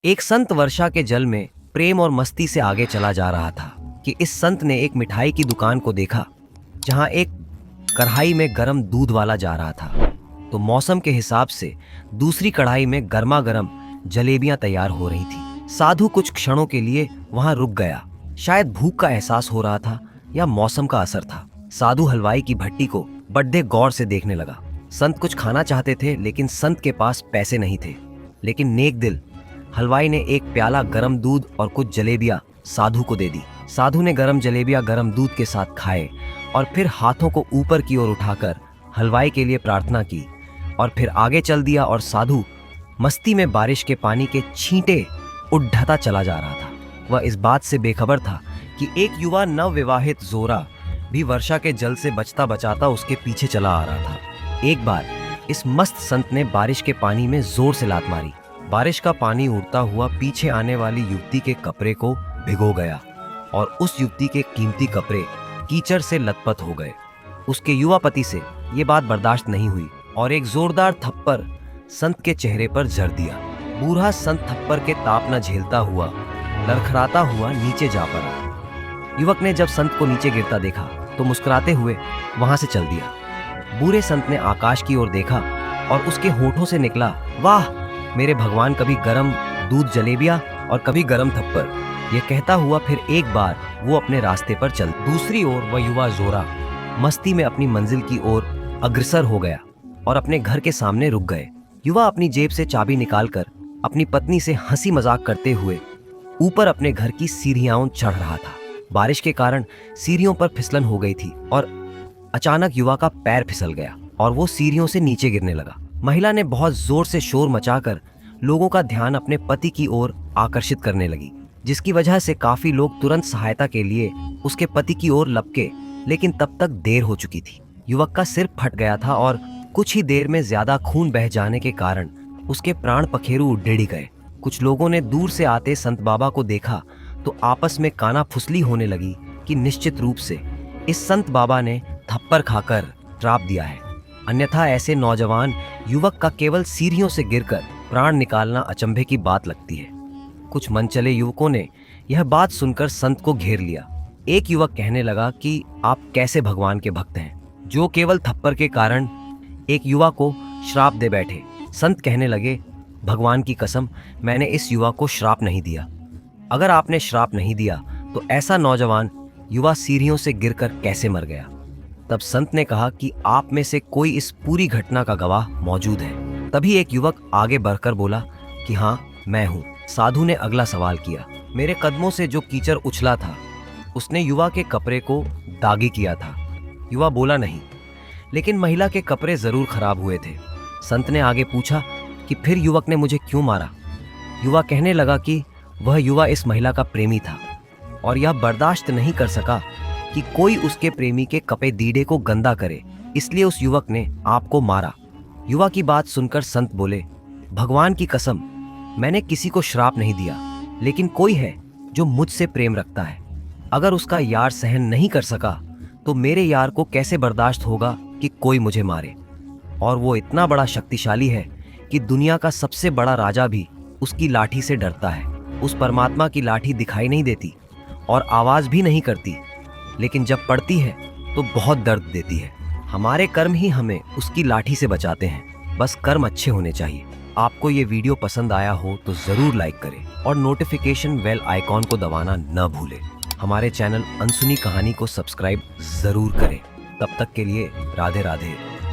एक संत वर्षा के जल में प्रेम और मस्ती से आगे चला जा रहा था कि इस संत ने एक मिठाई की दुकान को देखा जहां एक कढ़ाई में गर्म दूध वाला जा रहा था। तो मौसम के हिसाब से दूसरी कढ़ाई में गर्मा गर्म जलेबियां तैयार हो रही थी। साधु कुछ क्षणों के लिए वहां रुक गया। शायद भूख का एहसास हो रहा था या मौसम का असर था। साधु हलवाई की भट्टी को बड़े गौर से देखने लगा। संत कुछ खाना चाहते थे लेकिन संत के पास पैसे नहीं थे। लेकिन नेक दिल हलवाई ने एक प्याला गरम दूध और कुछ जलेबियां साधु को दे दी। साधु ने गरम जलेबियां गरम दूध के साथ खाए और फिर हाथों को ऊपर की ओर उठाकर हलवाई के लिए प्रार्थना की और फिर आगे चल दिया। और साधु मस्ती में बारिश के पानी के छींटे उड़ाता चला जा रहा था। वह इस बात से बेखबर था कि एक युवा नवविवाहित जोरा भी वर्षा के जल से बचता बचाता उसके पीछे चला आ रहा था। एक बार इस मस्त संत ने बारिश के पानी में जोर से लात मारी। बारिश का पानी उड़ता हुआ पीछे आने वाली युवती के कपड़े को भिगो गया और उस युवती के कीमती कपड़े कीचड़ से लथपथ हो गए। उसके युवा पति से ये बात बर्दाश्त नहीं हुई और एक जोरदार थप्पड़ संत के चेहरे पर जड़ दिया। बूढ़ा संत थप्पड़ के ताप न झेलता हुआ लड़खड़ाता हुआ नीचे जा पड़ा। युवक ने जब संत को नीचे गिरता देखा तो मुस्कुराते हुए वहां से चल दिया। बूढ़े संत ने आकाश की ओर देखा और उसके होठों से निकला, वाह मेरे भगवान, कभी गरम दूध जलेबियां और कभी गरम थप्पड़। ये कहता हुआ फिर एक बार वो अपने रास्ते पर चल। दूसरी ओर वह युवा जोरा मस्ती में अपनी मंजिल की ओर अग्रसर हो गया और अपने घर के सामने रुक गए। युवा अपनी जेब से चाबी निकालकर अपनी पत्नी से हंसी मजाक करते हुए ऊपर अपने घर की सीढ़ियां चढ़ रहा था। बारिश के कारण सीढ़ियों पर फिसलन हो गई थी और अचानक युवा का पैर फिसल गया और वो सीढ़ियों से नीचे गिरने लगा। महिला ने बहुत जोर से शोर मचाकर लोगों का ध्यान अपने पति की ओर आकर्षित करने लगी, जिसकी वजह से काफी लोग तुरंत सहायता के लिए उसके पति की ओर लपके। लेकिन तब तक देर हो चुकी थी। युवक का सिर फट गया था और कुछ ही देर में ज्यादा खून बह जाने के कारण उसके प्राण पखेरु उड़ेड़ी गए। कुछ लोगों ने दूर से आते संत बाबा को देखा तो आपस में काना फुसली होने लगी कि निश्चित रूप से इस संत बाबा ने थप्पड़ खाकर श्राप दिया है, अन्यथा ऐसे नौजवान युवक का केवल सीढ़ियों से गिरकर प्राण निकालना अचंभे की बात लगती है। कुछ मनचले युवकों ने यह बात सुनकर संत को घेर लिया। एक युवक कहने लगा कि आप कैसे भगवान के भक्त हैं जो केवल थप्पड़ के कारण एक युवा को श्राप दे बैठे। संत कहने लगे, भगवान की कसम, मैंने इस युवा को श्राप नहीं दिया। अगर आपने श्राप नहीं दिया तो ऐसा नौजवान युवा सीढ़ियों से गिरकर कैसे मर गया? तब संत ने कहा कि आप में से कोई इस पूरी घटना का गवाह मौजूद है। तभी एक युवक आगे बढ़कर बोला कि हाँ, मैं हूँ। साधु ने अगला सवाल किया, मेरे कदमों से जो कीचड़ उछला था उसने युवा के कपड़े को दागी किया था? युवा बोला नहीं, लेकिन महिला के कपड़े जरूर खराब हुए थे। संत ने आगे पूछा कि फिर युवक ने मुझे क्यों मारा? युवा कहने लगा कि वह युवा इस महिला का प्रेमी था और यह बर्दाश्त नहीं कर सका कि कोई उसके प्रेमी के कपे दीड़े को गंदा करे, इसलिए उस युवक ने आपको मारा। युवा की बात सुनकर संत बोले, भगवान की कसम, मैंने किसी को श्राप नहीं दिया, लेकिन कोई है जो मुझसे प्रेम रखता है। अगर उसका यार सहन नहीं कर सका तो मेरे यार को कैसे बर्दाश्त होगा कि कोई मुझे मारे? और वो इतना बड़ा शक्तिशाली है कि दुनिया का सबसे बड़ा राजा भी उसकी लाठी से डरता है। उस परमात्मा की लाठी दिखाई नहीं देती और आवाज भी नहीं करती, लेकिन जब पड़ती है तो बहुत दर्द देती है। हमारे कर्म ही हमें उसकी लाठी से बचाते हैं। बस कर्म अच्छे होने चाहिए। आपको ये वीडियो पसंद आया हो तो जरूर लाइक करें और नोटिफिकेशन बेल आइकॉन को दबाना न भूलें। हमारे चैनल अनसुनी कहानी को सब्सक्राइब जरूर करें। तब तक के लिए राधे राधे।